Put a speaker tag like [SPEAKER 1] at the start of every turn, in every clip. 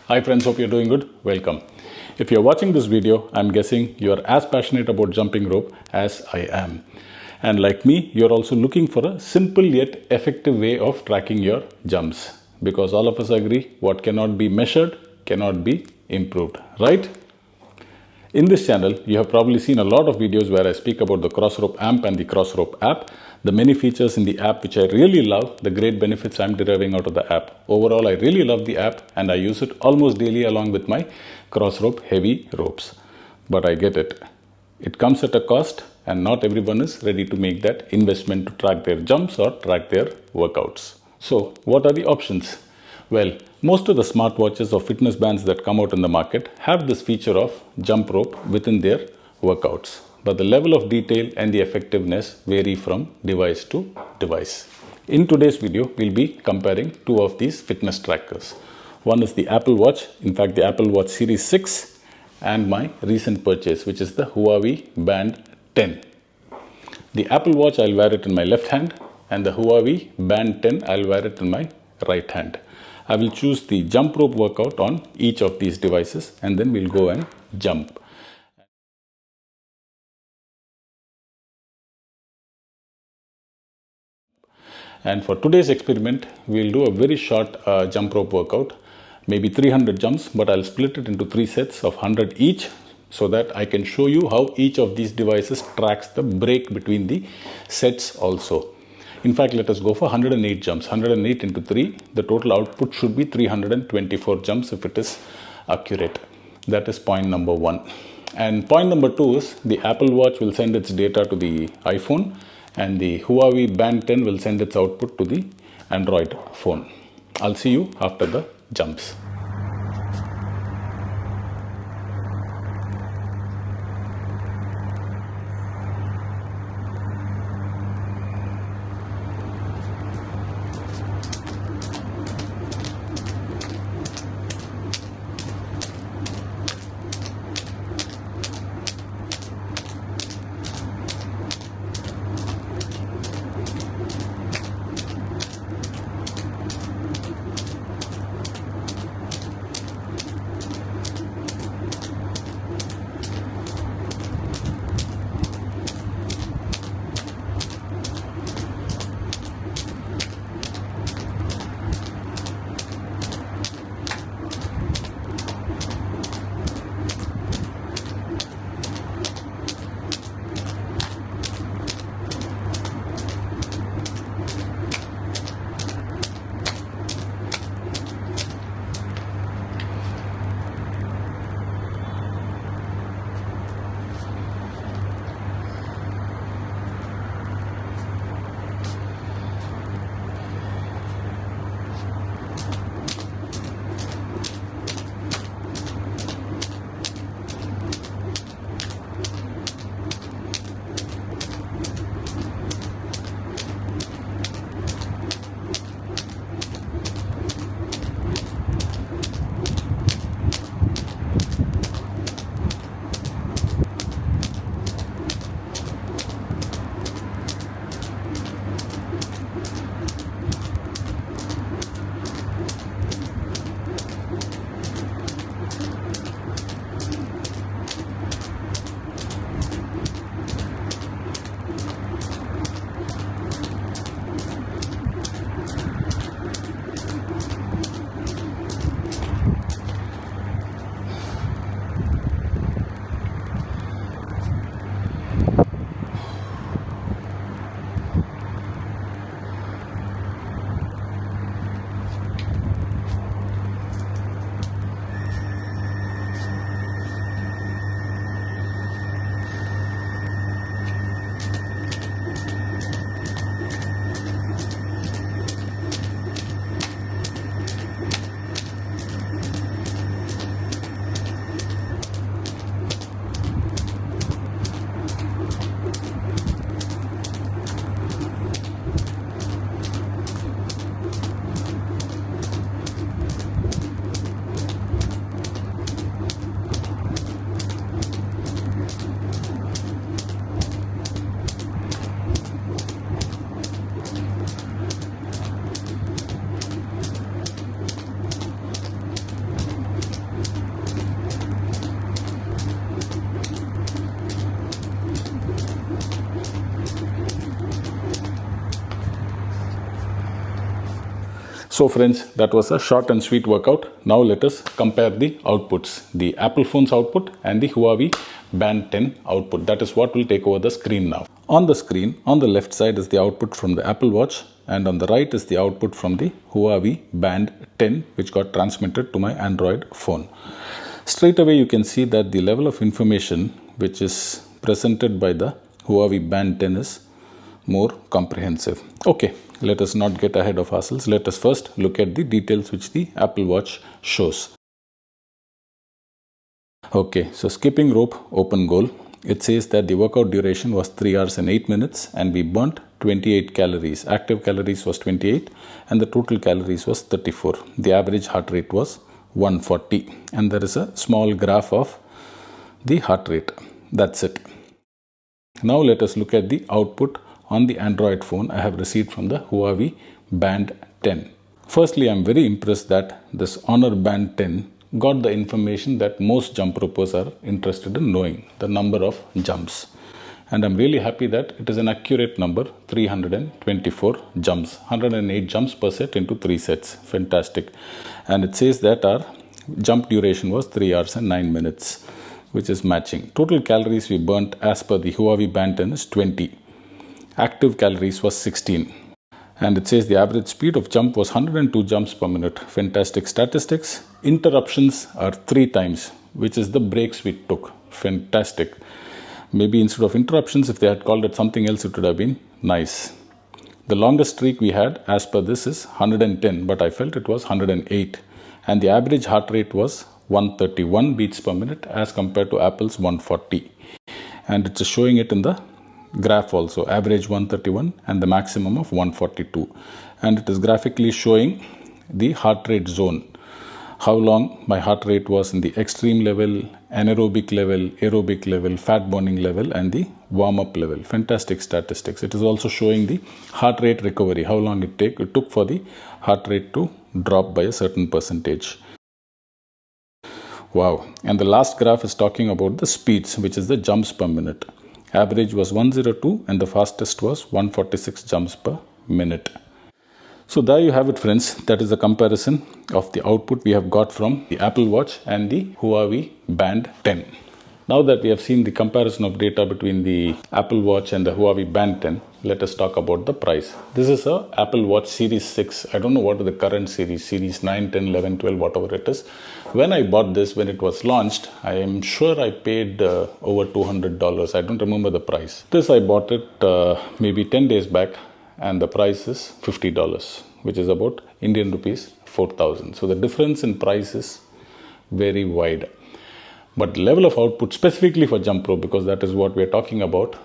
[SPEAKER 1] Hi friends, hope you're doing good. Welcome. If you're watching this video, I'm guessing you're as passionate about jumping rope as I am. And like me, you're also looking for a simple yet effective way of tracking your jumps. Because all of us agree, what cannot be measured cannot be improved, right? In this channel, you have probably seen a lot of videos where I speak about the Crossrope amp and the Crossrope app, the many features in the app which I really love, the great benefits I'm deriving out of the app. Overall, I really love the app and I use it almost daily along with my Crossrope heavy ropes. But I get it. It comes at a cost and not everyone is ready to make that investment to track their jumps or track their workouts. So, what are the options? Well, most of the smartwatches or fitness bands that come out in the market have this feature of jump rope within their workouts. But the level of detail and the effectiveness vary from device to device. In today's video, we'll be comparing two of these fitness trackers. One is the Apple Watch, in fact the Apple Watch Series 6, and my recent purchase, which is the Huawei Band 10. The Apple Watch, I'll wear it in my left hand, and the Huawei Band 10, I'll wear it in my right hand. I will choose the jump rope workout on each of these devices and then we'll go and jump. And for today's experiment, we'll do a very short jump rope workout, maybe 300 jumps, but I'll split it into 3 sets of 100 each so that I can show you how each of these devices tracks the break between the sets also. In fact, let us go for 108 jumps. 108 into 3, the total output should be 324 jumps if it is accurate. That is point number 1. And point number 2 is the Apple Watch will send its data to the iPhone and the Huawei Band 10 will send its output to the Android phone. I'll see you after the jumps. So friends, that was a short and sweet workout. Now let us compare the outputs, the Apple phone's output and the Huawei Band 10 output. That is what will take over the screen now. On the screen, on the left side is the output from the Apple Watch, and on the right is the output from the Huawei Band 10, which got transmitted to my Android phone. Straight away you can see that the level of information which is presented by the Huawei Band 10 is more comprehensive. Okay, let us not get ahead of ourselves. Let us first look at the details which the Apple Watch shows. Okay, so skipping rope open goal. It says that the workout duration was 3 hours and 8 minutes and we burnt 28 calories. Active calories was 28 and the total calories was 34. The average heart rate was 140 and there is a small graph of the heart rate. That's it. Now let us look at the output on the Android phone I have received from the Huawei Band 10. Firstly, I am very impressed that this Honor Band 10 got the information that most jump ropers are interested in knowing, the number of jumps. And I'm really happy that it is an accurate number, 324 jumps, 108 jumps per set into 3 sets. Fantastic. And it says that our jump duration was 3 hours and 9 minutes, which is matching. Total calories we burnt as per the Huawei Band 10 is 20. Active calories was 16. And it says the average speed of jump was 102 jumps per minute. Fantastic statistics. Interruptions are 3 times, which is the breaks we took. Fantastic. Maybe instead of interruptions, if they had called it something else, it would have been nice. The longest streak we had as per this is 110, but I felt it was 108. And the average heart rate was 131 beats per minute as compared to Apple's 140. And it's showing it in the graph also, average 131 and the maximum of 142. And it is graphically showing the heart rate zone. How long my heart rate was in the extreme level, anaerobic level, aerobic level, fat burning level and the warm-up level. Fantastic statistics. It is also showing the heart rate recovery, how long it took for the heart rate to drop by a certain percentage. Wow. And the last graph is talking about the speeds, which is the jumps per minute. Average was 102 and the fastest was 146 jumps per minute. So there you have it friends. That is a comparison of the output we have got from the Apple Watch and the Huawei Band 10. Now that we have seen the comparison of data between the Apple Watch and the Huawei Band 10, let us talk about the price. This is a Apple Watch Series 6. I don't know what is the current series, Series 9, 10, 11, 12, whatever it is. When I bought this, when it was launched, I am sure I paid over $200. I don't remember the price. This I bought it maybe 10 days back and the price is $50, which is about Indian rupees 4,000. So the difference in price is very wide. But level of output specifically for jump rope, because that is what we are talking about,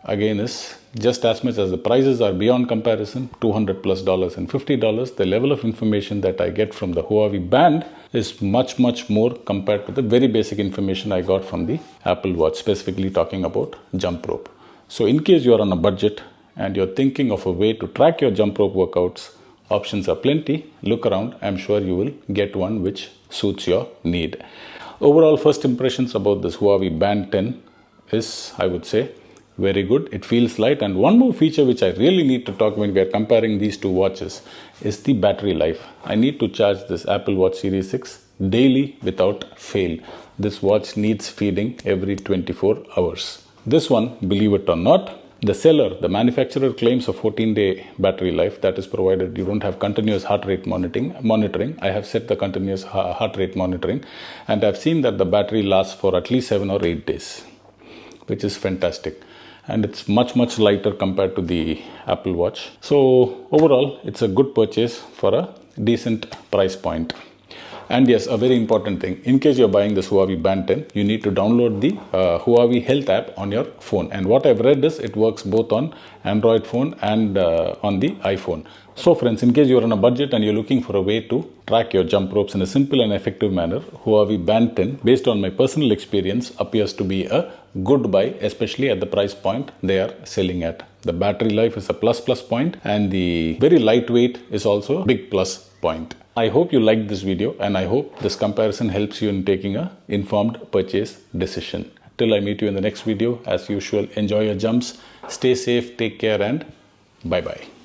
[SPEAKER 1] again is just as much as the prices are beyond comparison, $200 plus and $50. The level of information that I get from the Huawei Band is much more compared to the very basic information I got from the Apple Watch, specifically talking about jump rope. So in case you are on a budget and you're thinking of a way to track your jump rope workouts, options are plenty. Look around. I'm sure you will get one which suits your need. Overall, first impressions about this Huawei Band 10 is, I would say, very good. It feels light. And one more feature which I really need to talk when we are comparing these two watches is the battery life. I need to charge this Apple Watch Series 6 daily without fail. This watch needs feeding every 24 hours. This one, believe it or not, the seller, the manufacturer claims a 14-day battery life. That is provided you don't have continuous heart rate monitoring. I have set the continuous heart rate monitoring and I've seen that the battery lasts for at least 7 or 8 days, which is fantastic. And it's much lighter compared to the Apple Watch. So overall, it's a good purchase for a decent price point. And yes, a very important thing, in case you're buying this Huawei Band 10, you need to download the Huawei Health app on your phone. And what I've read is it works both on Android phone and on the iPhone. So friends, in case you're on a budget and you're looking for a way to track your jump ropes in a simple and effective manner, Huawei Band 10, based on my personal experience, appears to be a good buy, especially at the price point they are selling at. The battery life is a plus point and the very lightweight is also a big plus point. I hope you liked this video and I hope this comparison helps you in taking an informed purchase decision. Till I meet you in the next video, as usual, enjoy your jumps, stay safe, take care and bye-bye.